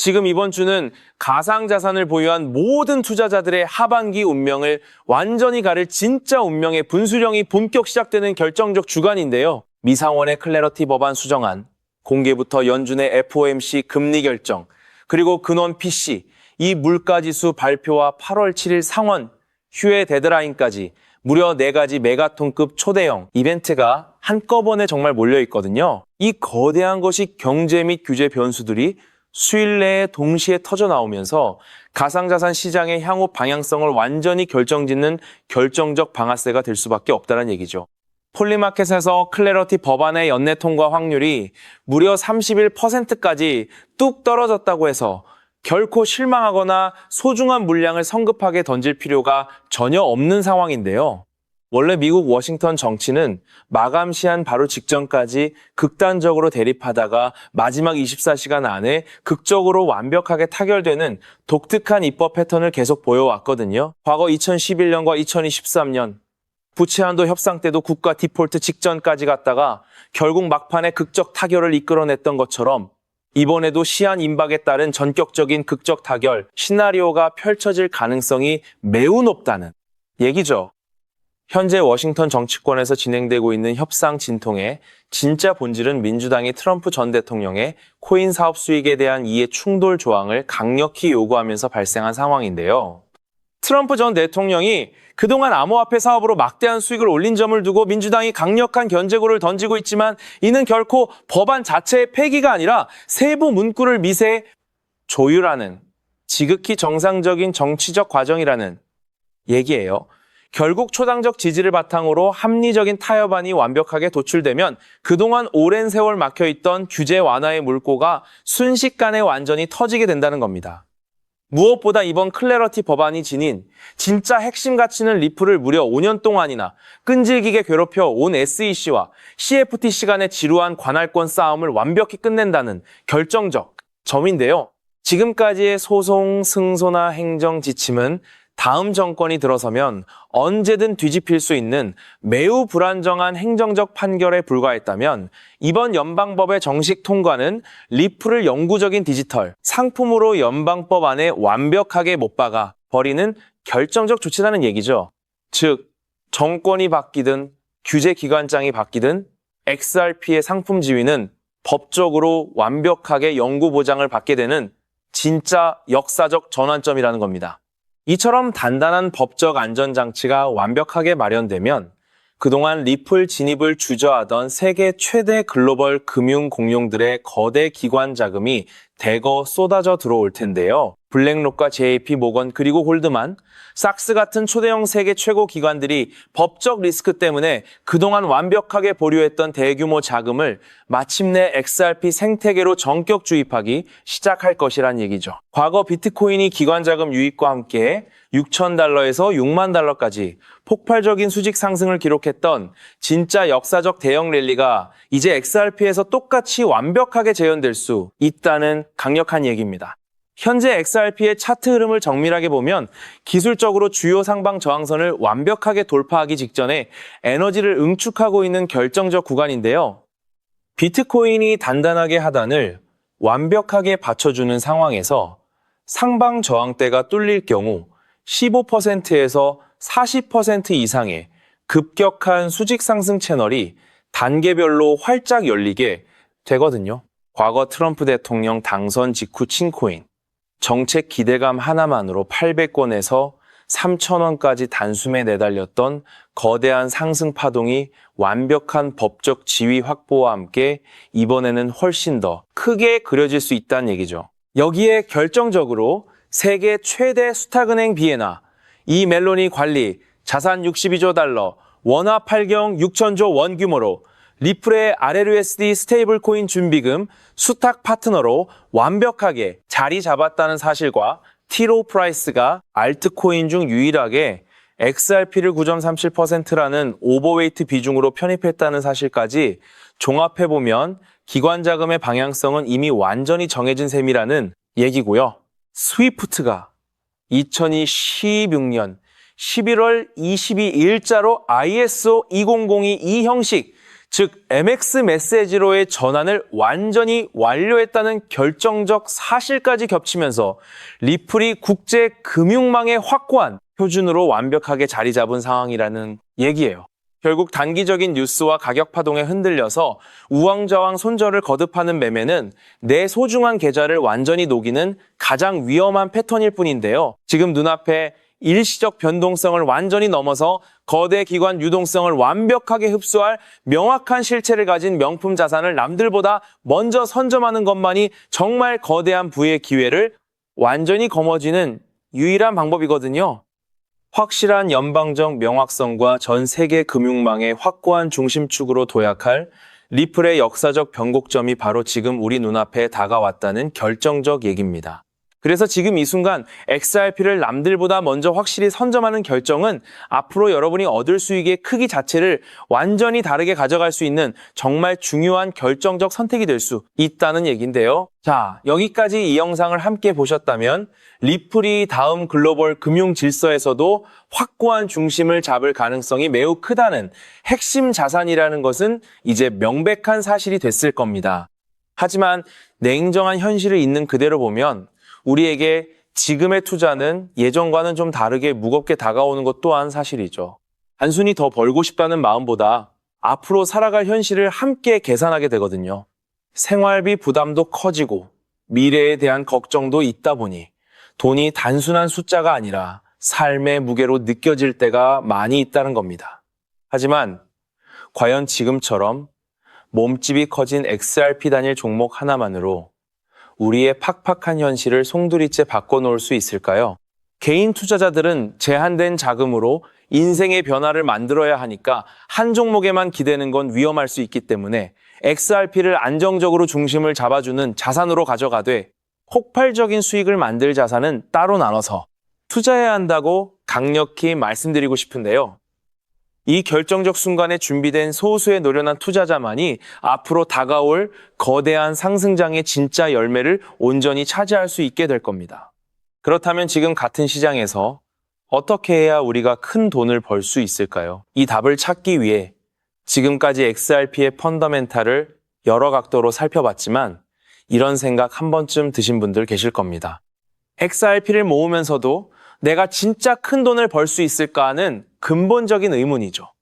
지금 이번 주는 가상자산을 보유한 모든 투자자들의 하반기 운명을 완전히 가릴 진짜 운명의 분수령이 본격 시작되는 결정적 주간인데요. 미상원의 클래러티 법안 수정안, 공개부터 연준의 FOMC 금리 결정, 그리고 근원 PC, 이 물가지수 발표와 8월 7일 상원, 휴회 데드라인까지 무려 4가지 메가톤급 초대형 이벤트가 한꺼번에 정말 몰려있거든요. 이 거대한 것이 경제 및 규제 변수들이 수일 내에 동시에 터져 나오면서 가상자산 시장의 향후 방향성을 완전히 결정짓는 결정적 방아쇠가 될 수밖에 없다는 얘기죠. 폴리마켓에서 클래러티 법안의 연내 통과 확률이 무려 31%까지 뚝 떨어졌다고 해서 결코 실망하거나 소중한 물량을 성급하게 던질 필요가 전혀 없는 상황인데요. 원래 미국 워싱턴 정치는 마감 시한 바로 직전까지 극단적으로 대립하다가 마지막 24시간 안에 극적으로 완벽하게 타결되는 독특한 입법 패턴을 계속 보여왔거든요. 과거 2011년과 2023년 부채 한도 협상 때도 국가 디폴트 직전까지 갔다가 결국 막판에 극적 타결을 이끌어냈던 것처럼 이번에도 시한 임박에 따른 전격적인 극적 타결 시나리오가 펼쳐질 가능성이 매우 높다는 얘기죠. 현재 워싱턴 정치권에서 진행되고 있는 협상 진통의 진짜 본질은 민주당이 트럼프 전 대통령의 코인 사업 수익에 대한 이해 충돌 조항을 강력히 요구하면서 발생한 상황인데요. 트럼프 전 대통령이 그동안 암호화폐 사업으로 막대한 수익을 올린 점을 두고 민주당이 강력한 견제구를 던지고 있지만 이는 결코 법안 자체의 폐기가 아니라 세부 문구를 미세히 조율하는 지극히 정상적인 정치적 과정이라는 얘기예요. 결국 초당적 지지를 바탕으로 합리적인 타협안이 완벽하게 도출되면 그동안 오랜 세월 막혀있던 규제 완화의 물꼬가 순식간에 완전히 터지게 된다는 겁니다. 무엇보다 이번 클래러티 법안이 지닌 진짜 핵심 가치는 리플을 무려 5년 동안이나 끈질기게 괴롭혀 온 SEC와 CFTC 간의 지루한 관할권 싸움을 완벽히 끝낸다는 결정적 점인데요. 지금까지의 소송, 승소나 행정 지침은 다음 정권이 들어서면 언제든 뒤집힐 수 있는 매우 불안정한 행정적 판결에 불과했다면 이번 연방법의 정식 통과는 리플을 영구적인 디지털 상품으로 연방법 안에 완벽하게 못 박아 버리는 결정적 조치라는 얘기죠. 즉, 정권이 바뀌든 규제기관장이 바뀌든 XRP의 상품 지위는 법적으로 완벽하게 영구 보장을 받게 되는 진짜 역사적 전환점이라는 겁니다. 이처럼 단단한 법적 안전장치가 완벽하게 마련되면 그동안 리플 진입을 주저하던 세계 최대 글로벌 금융 공룡들의 거대 기관 자금이 대거 쏟아져 들어올 텐데요. 블랙록과 JP 모건 그리고 골드만, 삭스 같은 초대형 세계 최고 기관들이 법적 리스크 때문에 그동안 완벽하게 보류했던 대규모 자금을 마침내 XRP 생태계로 전격 주입하기 시작할 것이란 얘기죠. 과거 비트코인이 기관 자금 유입과 함께 $6,000에서 $60,000까지 폭발적인 수직 상승을 기록했던 진짜 역사적 대형 랠리가 이제 XRP에서 똑같이 완벽하게 재현될 수 있다는 강력한 얘기입니다. 현재 XRP의 차트 흐름을 정밀하게 보면 기술적으로 주요 상방 저항선을 완벽하게 돌파하기 직전에 에너지를 응축하고 있는 결정적 구간인데요. 비트코인이 단단하게 하단을 완벽하게 받쳐주는 상황에서 상방 저항대가 뚫릴 경우 15%에서 40% 이상의 급격한 수직 상승 채널이 단계별로 활짝 열리게 되거든요. 과거 트럼프 대통령 당선 직후 친코인, 정책 기대감 하나만으로 800권에서 3,000원까지 단숨에 내달렸던 거대한 상승 파동이 완벽한 법적 지위 확보와 함께 이번에는 훨씬 더 크게 그려질 수 있다는 얘기죠. 여기에 결정적으로 세계 최대 수탁은행 비에나, 이 멜로니 관리, 자산 62조 달러, 원화 8경 6천조 원 규모로 리플의 RLUSD 스테이블 코인 준비금 수탁 파트너로 완벽하게 자리 잡았다는 사실과 T.Rowe 프라이스가 알트코인 중 유일하게 XRP를 9.37%라는 오버웨이트 비중으로 편입했다는 사실까지 종합해보면 기관 자금의 방향성은 이미 완전히 정해진 셈이라는 얘기고요. 스위프트가 2016년 11월 22일자로 ISO 2002 형식 즉 MX 메시지로의 전환을 완전히 완료했다는 결정적 사실까지 겹치면서 리플이 국제 금융망의 확고한 표준으로 완벽하게 자리 잡은 상황이라는 얘기예요. 결국 단기적인 뉴스와 가격 파동에 흔들려서 우왕좌왕 손절을 거듭하는 매매는 내 소중한 계좌를 완전히 녹이는 가장 위험한 패턴일 뿐인데요. 지금 눈앞에 일시적 변동성을 완전히 넘어서 거대 기관 유동성을 완벽하게 흡수할 명확한 실체를 가진 명품 자산을 남들보다 먼저 선점하는 것만이 정말 거대한 부의 기회를 완전히 거머쥐는 유일한 방법이거든요. 확실한 연방적 명확성과 전 세계 금융망의 확고한 중심축으로 도약할 리플의 역사적 변곡점이 바로 지금 우리 눈앞에 다가왔다는 결정적 얘기입니다. 그래서 지금 이 순간 XRP를 남들보다 먼저 확실히 선점하는 결정은 앞으로 여러분이 얻을 수익의 크기 자체를 완전히 다르게 가져갈 수 있는 정말 중요한 결정적 선택이 될 수 있다는 얘기인데요. 자, 여기까지 이 영상을 함께 보셨다면 리플이 다음 글로벌 금융 질서에서도 확고한 중심을 잡을 가능성이 매우 크다는 핵심 자산이라는 것은 이제 명백한 사실이 됐을 겁니다. 하지만 냉정한 현실을 있는 그대로 보면 우리에게 지금의 투자는 예전과는 좀 다르게 무겁게 다가오는 것 또한 사실이죠. 단순히 더 벌고 싶다는 마음보다 앞으로 살아갈 현실을 함께 계산하게 되거든요. 생활비 부담도 커지고 미래에 대한 걱정도 있다 보니 돈이 단순한 숫자가 아니라 삶의 무게로 느껴질 때가 많이 있다는 겁니다. 하지만 과연 지금처럼 몸집이 커진 XRP 단일 종목 하나만으로 우리의 팍팍한 현실을 송두리째 바꿔놓을 수 있을까요? 개인 투자자들은 제한된 자금으로 인생의 변화를 만들어야 하니까 한 종목에만 기대는 건 위험할 수 있기 때문에 XRP를 안정적으로 중심을 잡아주는 자산으로 가져가되 폭발적인 수익을 만들 자산은 따로 나눠서 투자해야 한다고 강력히 말씀드리고 싶은데요. 이 결정적 순간에 준비된 소수의 노련한 투자자만이 앞으로 다가올 거대한 상승장의 진짜 열매를 온전히 차지할 수 있게 될 겁니다. 그렇다면 지금 같은 시장에서 어떻게 해야 우리가 큰 돈을 벌 수 있을까요? 이 답을 찾기 위해 지금까지 XRP의 펀더멘탈을 여러 각도로 살펴봤지만 이런 생각 한 번쯤 드신 분들 계실 겁니다. XRP를 모으면서도 내가 진짜 큰 돈을 벌 수 있을까 하는 근본적인 의문이죠.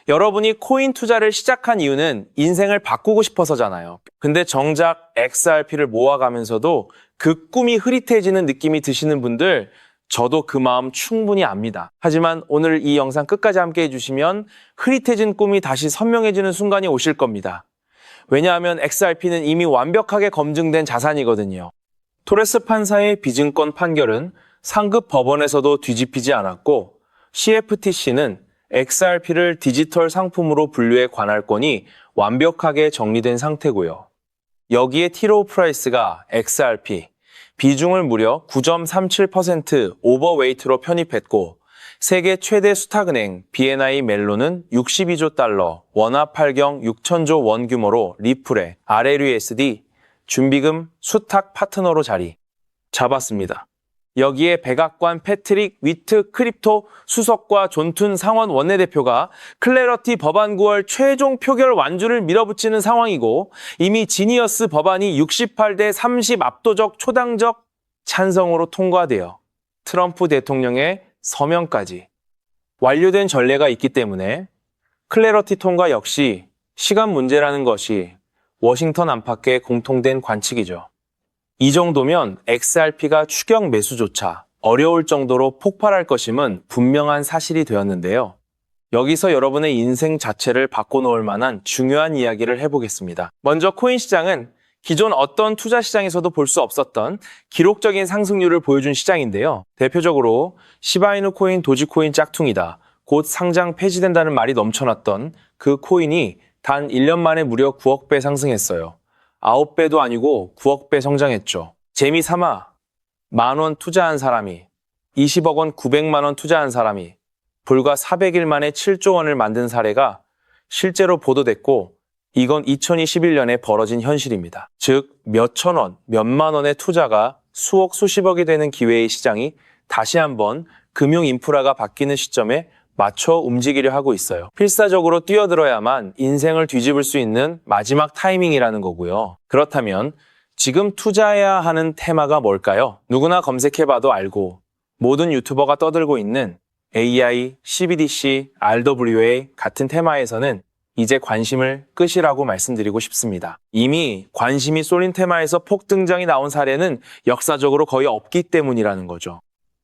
여러분이 코인 투자를 시작한 이유는 인생을 바꾸고 싶어서잖아요. 근데 정작 XRP를 모아가면서도 그 꿈이 흐릿해지는 느낌이 드시는 분들, 저도 그 마음 충분히 압니다. 하지만 오늘 이 영상 끝까지 함께 해주시면 흐릿해진 꿈이 다시 선명해지는 순간이 오실 겁니다. 왜냐하면 XRP는 이미 완벽하게 검증된 자산이거든요. 토레스 판사의 비증권 판결은 상급 법원에서도 뒤집히지 않았고 CFTC는 XRP를 디지털 상품으로 분류해 관할권이 완벽하게 정리된 상태고요. 여기에 티로우 프라이스가 XRP 비중을 무려 9.37% 오버웨이트로 편입했고 세계 최대 수탁은행 BNI 멜론은 62조 달러, 원화 8경 6천조 원 규모로 리플의 RLUSD 준비금 수탁 파트너로 자리 잡았습니다. 여기에 백악관 패트릭 위트 크립토 수석과 존툰 상원 원내대표가 클래러티 법안 9월 최종 표결 완주를 밀어붙이는 상황이고 이미 지니어스 법안이 68대 30 압도적 초당적 찬성으로 통과되어 트럼프 대통령의 서명까지 완료된 전례가 있기 때문에 클래러티 통과 역시 시간 문제라는 것이 워싱턴 안팎의 공통된 관측이죠. 이 정도면 XRP가 추격 매수조차 어려울 정도로 폭발할 것임은 분명한 사실이 되었는데요. 여기서 여러분의 인생 자체를 바꿔놓을 만한 중요한 이야기를 해보겠습니다. 먼저 코인 시장은 기존 어떤 투자 시장에서도 볼 수 없었던 기록적인 상승률을 보여준 시장인데요. 대표적으로 시바이누 코인, 도지코인 짝퉁이다. 곧 상장 폐지된다는 말이 넘쳐났던 그 코인이 단 1년 만에 무려 9억 배 상승했어요. 9배도 아니고 9억 배 성장했죠. 재미삼아 만원 투자한 사람이 20억 원 900만 원 투자한 사람이 불과 400일 만에 7조 원을 만든 사례가 실제로 보도됐고 이건 2021년에 벌어진 현실입니다. 즉 몇천 원, 몇만 원의 투자가 수억 수십억이 되는 기회의 시장이 다시 한번 금융 인프라가 바뀌는 시점에 맞춰 움직이려 하고 있어요. 필사적으로 뛰어들어야만 인생을 뒤집을 수 있는 마지막 타이밍이라는 거고요. 그렇다면 지금 투자해야 하는 테마가 뭘까요? 누구나 검색해봐도 알고 모든 유튜버가 떠들고 있는 AI, CBDC, RWA 같은 테마에서는 이제 관심을 끄시라고 말씀드리고 싶습니다. 이미 관심이 쏠린 테마에서 폭등장이 나온 사례는 역사적으로 거의 없기 때문이라는 거죠.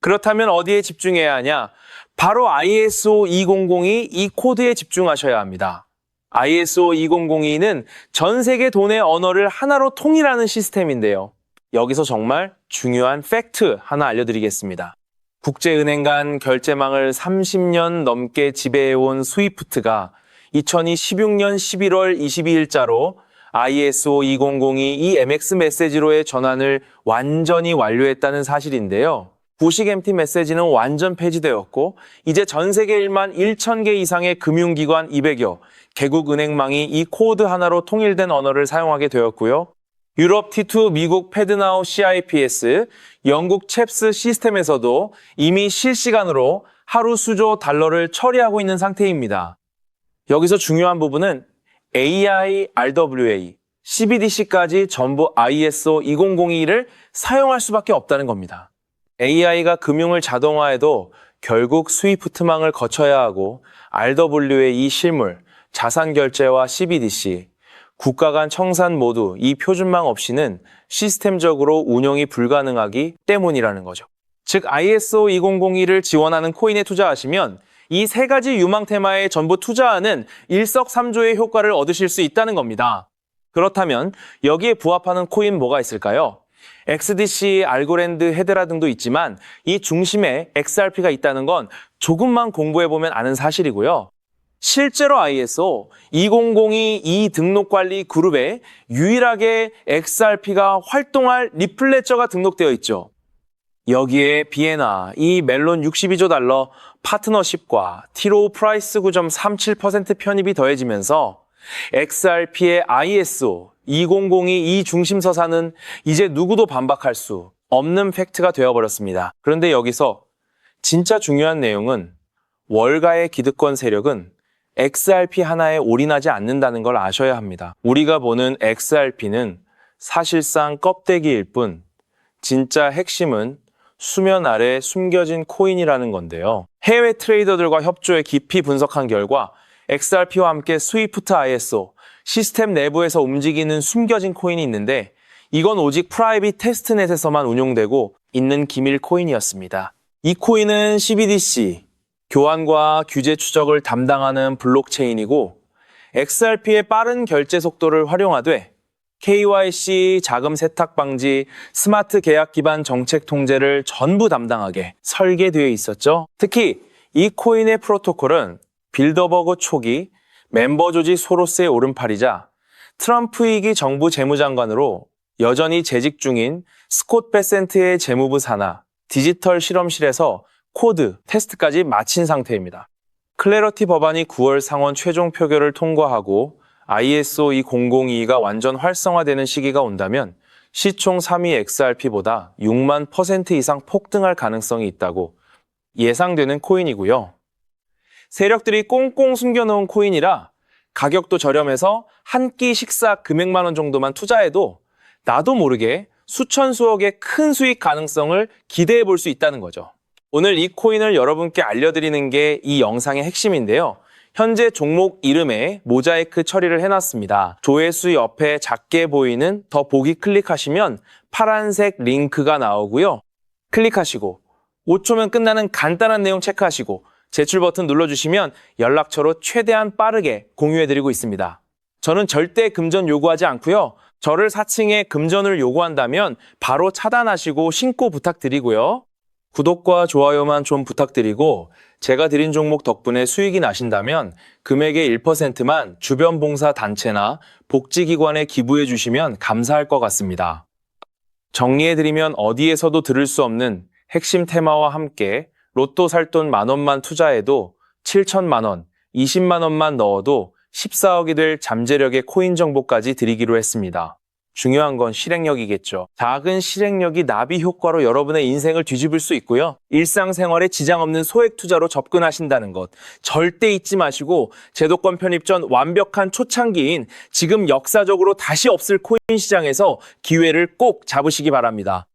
그렇다면 어디에 집중해야 하냐? 바로 ISO 2002 이 코드에 집중하셔야 합니다. ISO 2002는 전 세계 돈의 언어를 하나로 통일하는 시스템인데요. 여기서 정말 중요한 팩트 하나 알려드리겠습니다. 국제은행 간 결제망을 30년 넘게 지배해온 스위프트가 2016년 11월 22일자로 ISO 2002 이 MX 메시지로의 전환을 완전히 완료했다는 사실인데요. 구식 MT 메시지는 완전 폐지되었고 이제 전 세계 1만 1천 개 이상의 금융기관 200여 개국 은행망이 이 코드 하나로 통일된 언어를 사용하게 되었고요. 유럽 T2, 미국 패드나우 CIPS, 영국 챕스 시스템에서도 이미 실시간으로 하루 수조 달러를 처리하고 있는 상태입니다. 여기서 중요한 부분은 AI, RWA, CBDC까지 전부 ISO 2002를 사용할 수밖에 없다는 겁니다. AI가 금융을 자동화해도 결국 스위프트망을 거쳐야 하고 RWA 실물, 자산결제와 CBDC, 국가 간 청산 모두 이 표준망 없이는 시스템적으로 운영이 불가능하기 때문이라는 거죠. 즉 ISO 2002를 지원하는 코인에 투자하시면 이 세 가지 유망 테마에 전부 투자하는 일석삼조의 효과를 얻으실 수 있다는 겁니다. 그렇다면 여기에 부합하는 코인 뭐가 있을까요? XDC, 알고랜드, 헤드라 등도 있지만 이 중심에 XRP가 있다는 건 조금만 공부해보면 아는 사실이고요. 실제로 ISO 2002 이 등록관리 그룹에 유일하게 XRP가 활동할 리플레저가 등록되어 있죠. 여기에 비에나, 이 멜론 62조 달러 파트너십과 티로우 프라이스 9.37% 편입이 더해지면서 XRP의 ISO 2002 이 중심서사는 이제 누구도 반박할 수 없는 팩트가 되어버렸습니다. 그런데 여기서 진짜 중요한 내용은 월가의 기득권 세력은 XRP 하나에 올인하지 않는다는 걸 아셔야 합니다. 우리가 보는 XRP는 사실상 껍데기일 뿐 진짜 핵심은 수면 아래 숨겨진 코인이라는 건데요. 해외 트레이더들과 협조해 깊이 분석한 결과 XRP와 함께 스위프트 ISO, 시스템 내부에서 움직이는 숨겨진 코인이 있는데 이건 오직 프라이빗 테스트넷에서만 운용되고 있는 기밀 코인이었습니다. 이 코인은 CBDC, 교환과 규제 추적을 담당하는 블록체인이고 XRP의 빠른 결제 속도를 활용하되 KYC, 자금 세탁 방지, 스마트 계약 기반 정책 통제를 전부 담당하게 설계되어 있었죠. 특히 이 코인의 프로토콜은 빌더버그 초기 멤버 조직 소로스의 오른팔이자 트럼프 2기 정부 재무장관으로 여전히 재직 중인 스콧 베센트의 재무부 산하 디지털 실험실에서 코드, 테스트까지 마친 상태입니다. 클래러티 법안이 9월 상원 최종 표결을 통과하고 ISO 2002가 완전 활성화되는 시기가 온다면 시총 3위 XRP보다 6만 % 이상 폭등할 가능성이 있다고 예상되는 코인이고요. 세력들이 꽁꽁 숨겨놓은 코인이라 가격도 저렴해서 한 끼 식사 금액만 원 정도만 투자해도 나도 모르게 수천 수억의 큰 수익 가능성을 기대해 볼 수 있다는 거죠. 오늘 이 코인을 여러분께 알려드리는 게 이 영상의 핵심인데요. 현재 종목 이름에 모자이크 처리를 해놨습니다. 조회수 옆에 작게 보이는 더 보기 클릭하시면 파란색 링크가 나오고요. 클릭하시고 5초면 끝나는 간단한 내용 체크하시고 제출 버튼 눌러주시면 연락처로 최대한 빠르게 공유해드리고 있습니다. 저는 절대 금전 요구하지 않고요. 저를 사칭해 금전을 요구한다면 바로 차단하시고 신고 부탁드리고요. 구독과 좋아요만 좀 부탁드리고 제가 드린 종목 덕분에 수익이 나신다면 금액의 1%만 주변 봉사 단체나 복지기관에 기부해 주시면 감사할 것 같습니다. 정리해드리면 어디에서도 들을 수 없는 핵심 테마와 함께 로또 살 돈 10,000원만 투자해도 7,000만 원, 20만 원만 넣어도 14억이 될 잠재력의 코인 정보까지 드리기로 했습니다. 중요한 건 실행력이겠죠. 작은 실행력이 나비 효과로 여러분의 인생을 뒤집을 수 있고요. 일상생활에 지장 없는 소액 투자로 접근하신다는 것 절대 잊지 마시고 제도권 편입 전 완벽한 초창기인 지금 역사적으로 다시 없을 코인 시장에서 기회를 꼭 잡으시기 바랍니다.